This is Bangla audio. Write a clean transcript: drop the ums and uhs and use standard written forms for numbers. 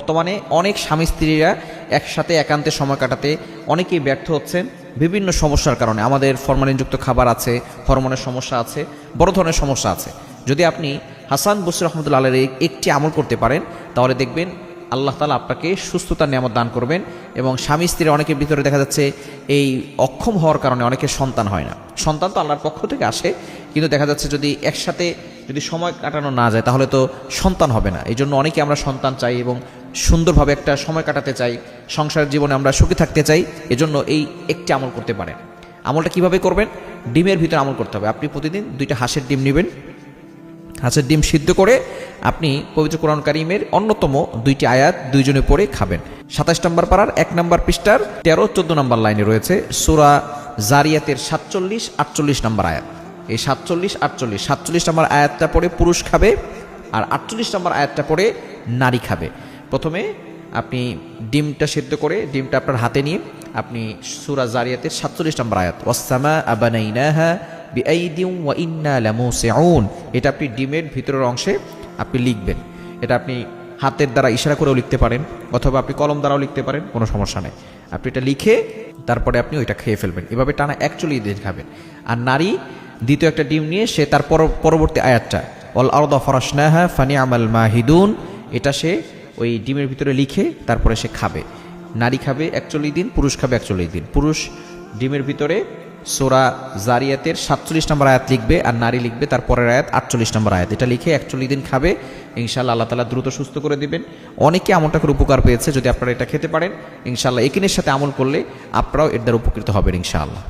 বর্তমানে অনেক স্বামী স্ত্রীরা একসাথে একান্তে সময় কাটাতে অনেকেই ব্যর্থ হচ্ছেন বিভিন্ন সমস্যার কারণে। আমাদের ফরমালিনযুক্ত খাবার আছে, হরমোনের সমস্যা আছে, বড় ধরনের সমস্যা আছে। যদি আপনি হাসান বসরি রহমতুল্লাহ আলাইহির একটি আমল করতে পারেন তাহলে দেখবেন আল্লাহ তাআলা আপনাকে সুস্থতার নিয়ামত দান করবেন। এবং স্বামী স্ত্রীর অনেকের ভিতরে দেখা যাচ্ছে এই অক্ষম হওয়ার কারণে অনেকের সন্তান হয় না। সন্তান তো আল্লাহর পক্ষ থেকে আসে, কিন্তু দেখা যাচ্ছে যদি একসাথে যদি সময় কাটানো না যায় তাহলে তো সন্তান হবে না। এই জন্য অনেকে আমরা সন্তান চাই এবং সুন্দরভাবে একটা সময় কাটাতে চাই, সংসার জীবনে আমরা সুখী থাকতে চাই। এজন্য এই একটি আমল করতে পারেন। আমলটা কিভাবে করবেন? ডিমের ভিতরে আমল করতে হবে। আপনি প্রতিদিন 2টা হাঁসের ডিম নেবেন, হাঁসের ডিম সিদ্ধ করে আপনি পবিত্র কোরআন কারীমের অন্যতম 2টি আয়াত 2 জনে পড়ে খাবেন। 27 নম্বর পারার 1 নম্বর পৃষ্ঠার 13-14 নম্বর লাইনে রয়েছে সূরা জারিয়াতের 47-48 নম্বর আয়াত। এই 47 নম্বর আয়াতটা পড়ে পুরুষ খাবে আর 48 নম্বর আয়াতটা পড়ে নারী খাবে। প্রথমে আপনি ডিমটা সিদ্ধ করে ডিমটা আপনার হাতে নিয়ে আপনি সূরা জারিয়াতের 47 নম্বর আয়াত ওয়াস-সামা আবানাইনাহা বিআইদিন ওয়া ইন্না লামুসিউন, এটা আপনি ডিমের ভিতরের অংশে আপনি লিখবেন। এটা আপনি হাতের দ্বারা ইশারা করেও লিখতে পারেন অথবা আপনি কলম দ্বারাও লিখতে পারেন, কোনো সমস্যা নেই। আপনি এটা লিখে তারপরে আপনি ওইটা খেয়ে ফেলবেন। এভাবে টানা 41 দিন খাবেন। আর নারী দ্বিতীয় একটা ডিম নিয়ে সে তার পরবর্তী আয়াতটা ওয়াল আরদা ফারাশনাহা ফানিআমাল মাহিদুন, এটা সে ওই ডিমের ভিতরে লিখে তারপরে সে খাবে। নারী খাবে 41 দিন, পুরুষ খাবে 41 দিন। পুরুষ ডিমের ভিতরে সূরা জারিয়াতের 47 নম্বর আয়াত লিখবে আর নারী লিখবে তার পরের আয়াত 48 নম্বর আয়াত। এটা লিখে 41 দিন খাবে। ইনশাআল্লাহ আল্লাহ তাআলা দ্রুত সুস্থ করে দিবেন। অনেকে আমলটা করে উপকার পেয়েছে। যদি আপনারা এটা খেতে পারেন ইনশাআল্লাহ, একিনের সাথে আমল করলে আপনারাও এর দ্বারা উপকৃত হবেন ইনশাআল্লাহ।